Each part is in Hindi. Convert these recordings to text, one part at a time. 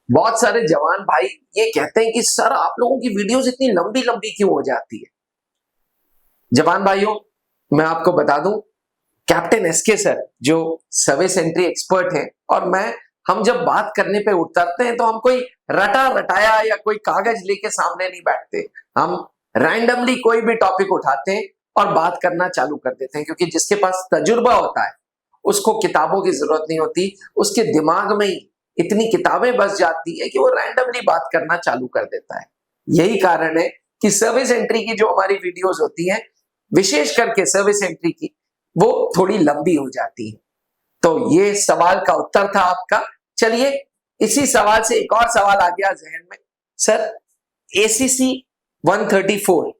बहुत सारे जवान भाई ये कहते हैं कि सर आप लोगों की वीडियोस इतनी लंबी लंबी क्यों हो जाती है। जवान भाइयों, मैं आपको बता दूं, कैप्टन एसके सर जो सर्विस एंट्री एक्सपर्ट हैं और मैं, हम जब बात करने पे उतरते हैं तो हम कोई रटा रटाया या कोई कागज लेके सामने नहीं बैठते। हम रैंडमली कोई भी टॉपिक उठाते हैं और बात करना चालू कर देते हैं, क्योंकि जिसके पास तजुर्बा होता है उसको किताबों की जरूरत नहीं होती, उसके दिमाग में ही इतनी किताबें बस जाती है कि वो रैंडमली बात करना चालू कर देता है। यही कारण है कि सर्विस एंट्री की जो हमारी वीडियोस होती हैं, विशेष करके सर्विस एंट्री की, वो थोड़ी लंबी हो जाती है। तो ये सवाल का उत्तर था आपका। चलिए, इसी सवाल से एक और सवाल आ गया जहन में। सर, एसीसी 134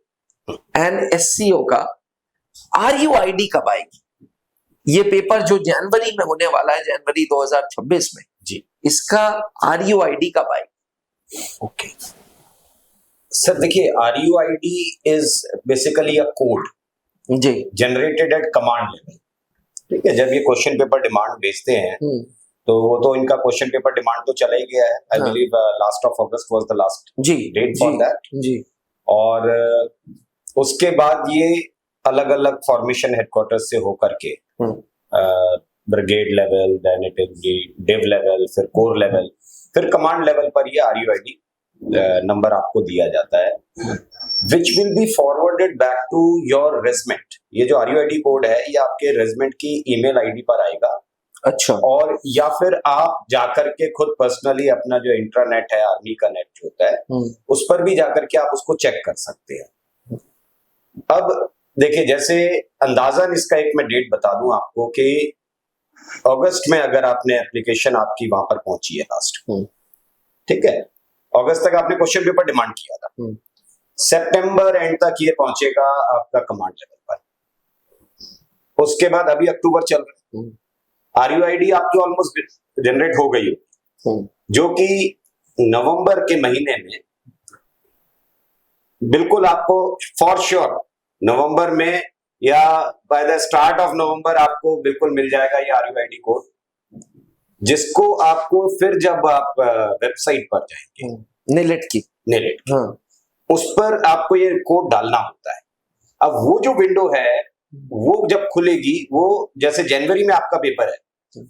एंड एससीओ का आरयूआईडी कब आएगी? ये पेपर जो जनवरी में होने वाला है, जनवरी 2026 में जी, इसका आरयूआईडी कब आएगी? ओके सर, देखिए RUID is basically a code जी, जनरेटेड एट कमांड लेवल। ठीक है, जब ये क्वेश्चन पेपर डिमांड भेजते हैं तो वो तो इनका क्वेश्चन पेपर डिमांड तो चला ही गया है। I believe last of August was the last date for that. जी, और उसके बाद ये अलग अलग फॉर्मेशन हेडक्वार्टर्स से होकर के brigade level, then it is div level, फिर कोर लेवल, फिर कमांड लेवल पर ये RUID नंबर आपको दिया जाता है, which will be forwarded back to your regiment. ये जो RUID कोड है ये आपके रेजिमेंट की ईमेल आईडी पर आएगा। अच्छा। और या फिर आप जाकर के खुद पर्सनली अपना जो इंट्रानेट है, आर्मी का नेट जो होता है, उस पर भी जाकर के आप उसको चेक कर सकते हैं। अब देखिए, जैसे अंदाजन इसका एक मैं डेट बता दूं आपको कि अगस्त में अगर आपने एप्लीकेशन आपकी वहां पर पहुंची है लास्ट, ठीक है, अगस्त तक आपने क्वेश्चन पेपर डिमांड किया था, सितंबर एंड तक ये पहुंचेगा आपका कमांड लेवल पर। उसके बाद अभी अक्टूबर चल रहा है, RUID आपकी ऑलमोस्ट जनरेट हो गई हो, जो कि नवंबर के महीने में बिल्कुल आपको फॉर श्योर नवंबर में या by the start of November आपको बिल्कुल मिल जाएगा ये RUID कोड, जिसको आपको फिर जब आप वेबसाइट पर जाएंगे नेलेट की, उस पर आपको ये कोड डालना होता है। अब वो जो विंडो है वो जब खुलेगी, वो जैसे जनवरी में आपका पेपर है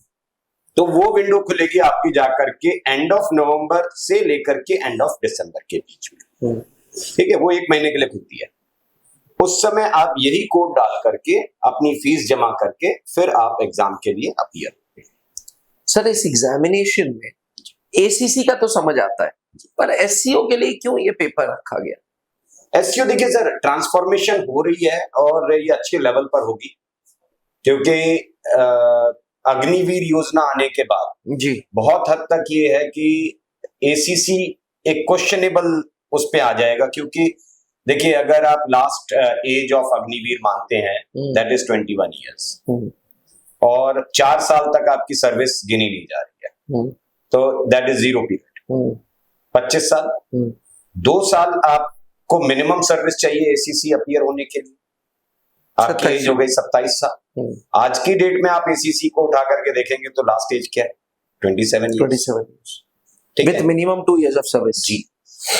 तो वो विंडो खुलेगी आपकी जाकर के एंड ऑफ नवंबर से लेकर के एंड ऑफ दिसंबर के बीच में। ठीक है, वो 1 महीने के लिए खुलती है। उस समय आप यही कोड डाल करके अपनी फीस जमा करके फिर आप एग्जाम के लिए अपीयर होते हैं। सर, इस एग्जामिनेशन में एसीसी का तो समझ आता है, पर एससीओ के लिए क्यों ये पेपर रखा गया? एससीओ देखिए सर, ट्रांसफॉर्मेशन हो रही है और ये अच्छे लेवल पर होगी, क्योंकि अग्निवीर योजना आने के बाद जी बहुत हद तक ये है कि एसीसी एक क्वेश्चनेबल उस पे आ जाएगा। क्योंकि देखिए, अगर आप लास्ट एज ऑफ अग्निवीर मानते हैं दैट इज 21 ईयर्स, और 4 साल तक आपकी सर्विस गिनी नहीं जा रही है, तो दैट इज 0 पीरियड। 25 साल, 2 साल आपको मिनिमम सर्विस चाहिए एसीसी अपीयर होने के लिए, आपकी एज हो गई 27 साल। आज की डेट में आप एसीसी को उठा करके देखेंगे तो लास्ट एज क्या है? 27 years, with minimum 2 years of service. जी,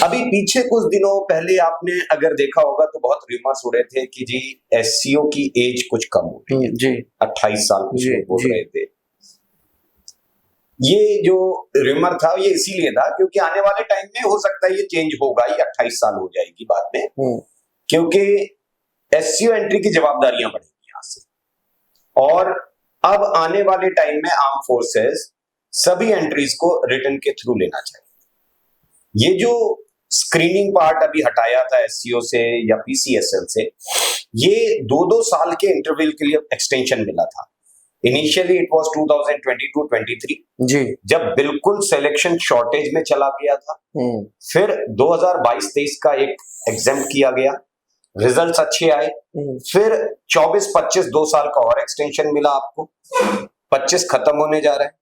अभी पीछे कुछ दिनों पहले आपने अगर देखा होगा तो बहुत रिमर्स उड़े थे कि जी एससीओ की एज कुछ कम हो रही है, जी 28 साल कुछ लोग बोल रहे थे। ये जो रिमर था ये इसीलिए था क्योंकि आने वाले टाइम में हो सकता है ये चेंज होगा, ये 28 साल हो जाएगी बाद में, क्योंकि एससीओ एंट्री की जवाबदारियां बढ़ेंगी यहां से। और अब आने वाले टाइम में आर्म फोर्सेस सभी एंट्रीज को रिटन के थ्रू लेना चाहिए। ये जो स्क्रीनिंग पार्ट अभी हटाया था एससीओ से या पीसीएसएल से, ये 2-2 साल के इंटरवल के लिए एक्सटेंशन मिला था। इनिशियली इट वाज 2022-23 जी, जब बिल्कुल सिलेक्शन शॉर्टेज में चला गया था। फिर 2022-23 का एक एग्जाम किया गया, रिजल्ट्स अच्छे आए। फिर 24-25 2 साल का और एक्सटेंशन मिला आपको, 25 खत्म होने जा रहा है।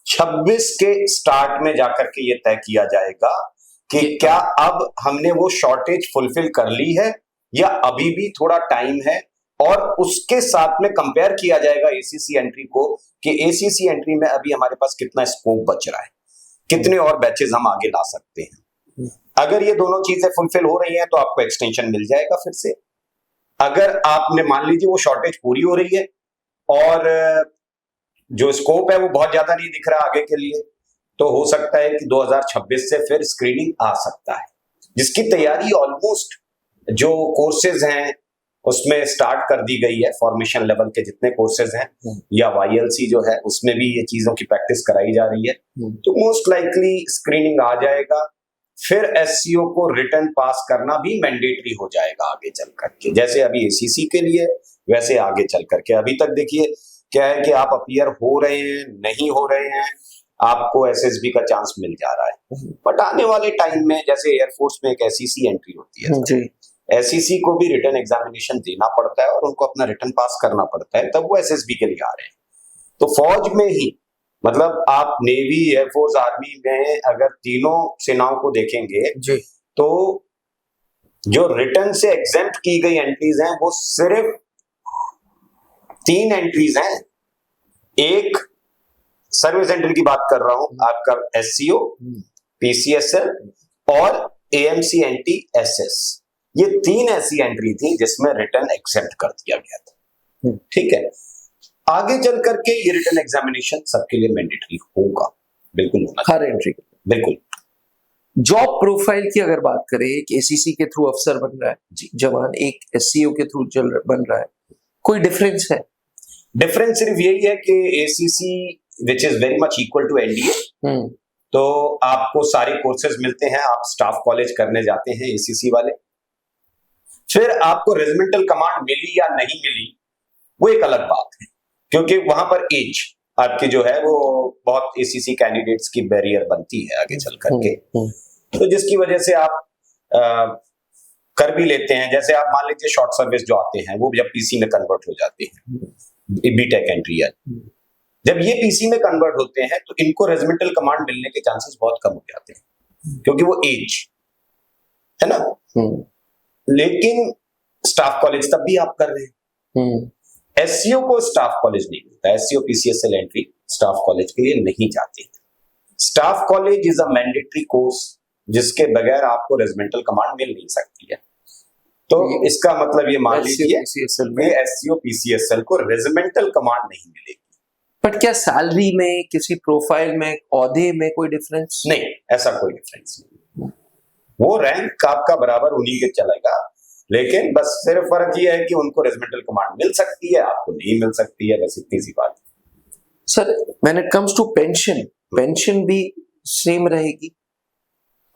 26 के स्टार्ट में जाकर के ये तय किया जाएगा कि क्या अब हमने वो शॉर्टेज फुलफिल कर ली है या अभी भी थोड़ा टाइम है, और उसके साथ में कंपेयर किया जाएगा एसीसी एंट्री को कि एसीसी एंट्री में अभी हमारे पास कितना स्कोप बच रहा है, कितने और बैचेस हम आगे ला सकते हैं। अगर ये दोनों चीजें फुलफिल हो रही हैं तो आपको एक्सटेंशन मिल जाएगा फिर से। अगर आपने मान लीजिए वो शॉर्टेज पूरी हो रही है और जो स्कोप है वो बहुत ज्यादा नहीं दिख रहा आगे के लिए, तो हो सकता है कि 2026 से फिर स्क्रीनिंग आ सकता है, जिसकी तैयारी ऑलमोस्ट जो कोर्सेज हैं उसमें स्टार्ट कर दी गई है। फॉर्मेशन लेवल के जितने कोर्सेज हैं या YLC जो है उसमें भी ये चीजों की प्रैक्टिस कराई जा रही है। तो मोस्ट लाइकली स्क्रीनिंग आ जाएगा, फिर SCO को रिटर्न पास करना भी मैंडेटरी हो जाएगा आगे चल करके, जैसे अभी ACC के लिए वैसे आगे चल करके। अभी तक देखिए क्या है कि आप अपीयर हो रहे हैं, नहीं हो रहे हैं, आपको SSB का चांस मिल जा रहा है, बट आने वाले टाइम में जैसे एयरफोर्स में एक SEC एंट्री होती है जी, SEC को भी रिटर्न एग्जामिनेशन देना पड़ता है और उनको अपना रिटर्न पास करना पड़ता है, तब वो SSB के लिए आ रहे हैं। तो फौज में ही मतलब आप नेवी, एयरफोर्स, आर्मी में अगर तीनों सेनाओं को देखेंगे जी, तो जो रिटर्न से एग्जेम्प्ट की गई एंट्रीज हैं वो सिर्फ 3 एंट्रीज हैं। एक सर्विस एंट्री की बात कर रहा हूं, आपका SCO, PCSL और AMC NT-SS, ये 3 ऐसी एंट्री थी जिसमें रिटर्न एक्सेप्ट कर दिया गया था। ठीक है, आगे चल करके ये रिटर्न एग्जामिनेशन सबके लिए मैंडेटरी होगा, बिल्कुल होना, हर एंट्री बिल्कुल। जॉब प्रोफाइल की अगर बात करें, एक ACC के थ्रू अफसर बन रहा है जी जवान, एक SCO के थ्रू बन रहा है, कोई डिफरेंस है? डिफरेंस सिर्फ यही है कि ACC which is very much equal to NDA, तो आपको सारे कोर्सेज मिलते हैं, आप स्टाफ कॉलेज करने जाते हैं ACC वाले। फिर आपको रेजिमेंटल कमांड मिली या नहीं मिली वो एक अलग बात है, क्योंकि वहां पर एज आपकी जो है वो बहुत ACC कैंडिडेट्स की बैरियर बनती है आगे चल करके, तो जिसकी वजह से आप कर भी लेते हैं। जैसे आप मान लीजिए शॉर्ट सर्विस जो आते हैं वो जब PC में कन्वर्ट हो जाते हैं, BTEC एंट्री है, जब ये PC में कन्वर्ट होते हैं तो इनको रेजिमेंटल कमांड मिलने के चांसेस बहुत कम हो जाते हैं, क्योंकि वो एज है ना। लेकिन स्टाफ कॉलेज तब भी आप कर रहे हैं। SCO को स्टाफ कॉलेज नहीं मिलता, SCO PCSL entry staff college के लिए नहीं जाती। Staff college is a mandatory course जिसके बगैर आपको रेजिमेंटल कमांड मिल नहीं सकती है। तो इसका मतलब ये मान लीजिए SCO PCSL को रेजिमेंटल कमांड नहीं मिलेगी। बट क्या सैलरी में, किसी प्रोफाइल में, औहदे में कोई डिफरेंस? नहीं, ऐसा कोई डिफरेंस नहीं, वो रैंक आपका बराबर उन्हीं के चलेगा, लेकिन बस सिर्फ फर्क ये है कि उनको रेजिमेंटल कमांड मिल सकती है, आपको नहीं मिल सकती है, बस इतनी सी बात। Sir when it comes to pension भी सेम रहेगी?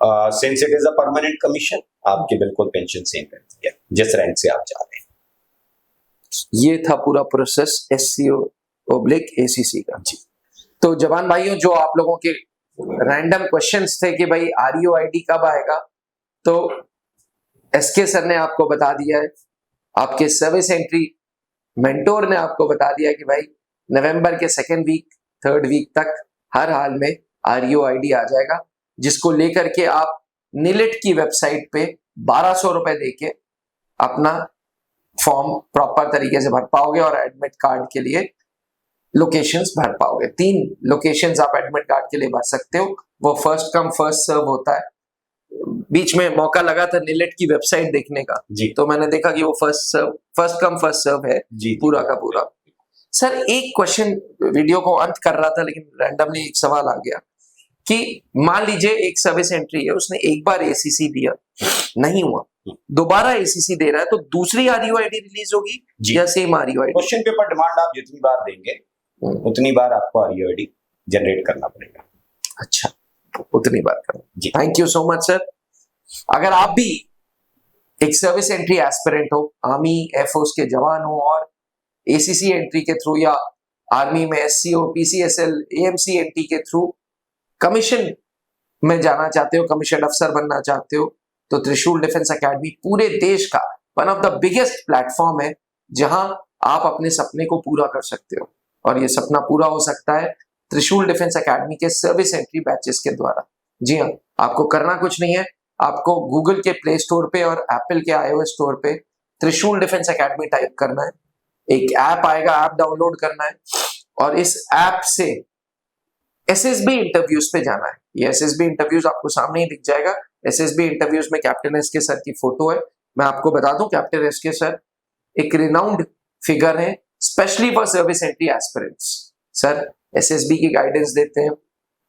Since it is a permanent commission, आपकी बिल्कुल पेंशन सेम रहती है जिस रैंक से आप जा रहे हैं। ये था पूरा प्रोसेस SCO/ACC का जी। तो जवान भाइयों, जो आप लोगों के रैंडम क्वेश्चंस थे कि भाई RUID कब आएगा, तो SK सर ने आपको बता दिया है, आपके सर्विस एंट्री मेंटोर ने आपको बता दिया कि भाई नवंबर के 2nd वीक 3rd वीक तक हर हाल में RUID आ जाएगा, जिसको लेकर के आप NILIT की वेबसाइट पे 1200 रुपए देके अपना फॉर्म प्रॉपर तरीके से भर पाओगे और एडमिट कार्ड के लिए लोकेशंस भर पाओगे। 3 लोकेशंस आप एडमिट कार्ड के लिए भर सकते हो, वो फर्स्ट कम फर्स्ट सर्व होता है। बीच में मौका लगा था NILIT की वेबसाइट देखने का जी, तो मैंने देखा कि वो फर्स्ट कम फर्स्ट सर्व है जी, पूरा का पूरा। सर एक क्वेश्चन, वीडियो को अंत कर रहा था लेकिन रैंडमली एक सवाल आ गया कि मान लीजिए एक सर्विस एंट्री है, उसने एक बार ACC दिया, नहीं हुआ, दोबारा ACC दे रहा है, तो दूसरी RUID रिलीज होगी या same RUID? Question paper demand आप जितनी बार देंगे उतनी बार आपको RUID जनरेट करना पड़ेगा। अच्छा, उतनी बार करना जी। Thank you so much sir. अगर आप भी एक सर्विस एंट्री एस्पिरेंट हो, आर्मी एयरफोर्स के जवान हो और ACC एंट्री के थ्रू या आर्मी में SCO PCSL AMC NT के थ्रू कमीशन में जाना चाहते हो, कमीशन अफसर बनना चाहते हो, तो त्रिशूल डिफेंस एकेडमी पूरे देश का one of the biggest platform है जहां आप अपने सपने को पूरा कर सकते हो, और ये सपना पूरा हो सकता है त्रिशूल डिफेंस एकेडमी के सर्विस एंट्री बैचेस के द्वारा। जी हाँ, आपको करना कुछ नहीं है, आपको गूगल के प्ले स्टोर पे और एप्पल के iOS स्टोर पे त्रिशूल डिफेंस एकेडमी टाइप करना है, एक ऐप आएगा, ऐप डाउनलोड करना है और इस ऐप से SSB इंटरव्यूज पे जाना है। ये एसएसबी इंटरव्यूज आपको सामने ही दिख जाएगा। एसएसबी इंटरव्यूज में कैप्टन एसके सर की फोटो है। मैं आपको बता दूं कैप्टन एसके सर एक रिनाउंड फिगर है specially for service entry aspirants. Sir SSB की गाइडेंस देते हैं।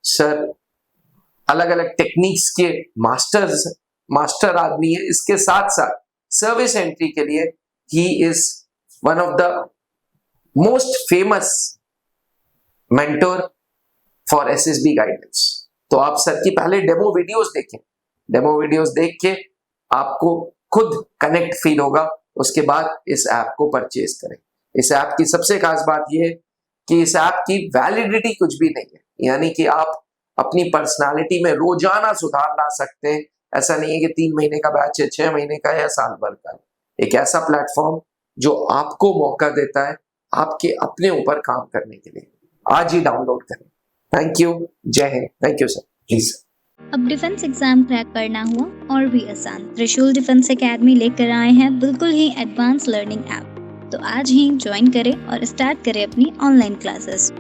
सर अलग अलग टेक्निक्स के मास्टर आदमी है। इसके साथ साथ सर्विस एंट्री के लिए he is one of the most famous mentor for SSB guidance. तो आप सर की पहले डेमो वीडियोस देखें। डेमो वीडियोस देख के आपको खुद कनेक्ट फील होगा, उसके बाद इस ऐप को परचेज करें। इस ऐप की सबसे खास बात यह है कि इस ऐप की वैलिडिटी कुछ भी नहीं है, यानी कि आप अपनी पर्सनालिटी में रोजाना सुधार ला सकते हैं। ऐसा नहीं है कि 3 महीने का बैच है, 6 महीने का है या साल भर का है। एक ऐसा प्लेटफॉर्म जो आपको मौका देता है आपके अपने ऊपर काम करने के लिए। आज ही डाउनलोड करें। Thank you. जय हिंद। Thank you sir. प्लीज। अब डिफेंस एग्जाम क्रैक करना हुआ और भी आसान, त्रिशूल डिफेंस एकेडमी लेकर आए हैं बिल्कुल ही एडवांस लर्निंग ऐप। तो आज ही ज्वाइन करें और स्टार्ट करें अपनी ऑनलाइन क्लासेस।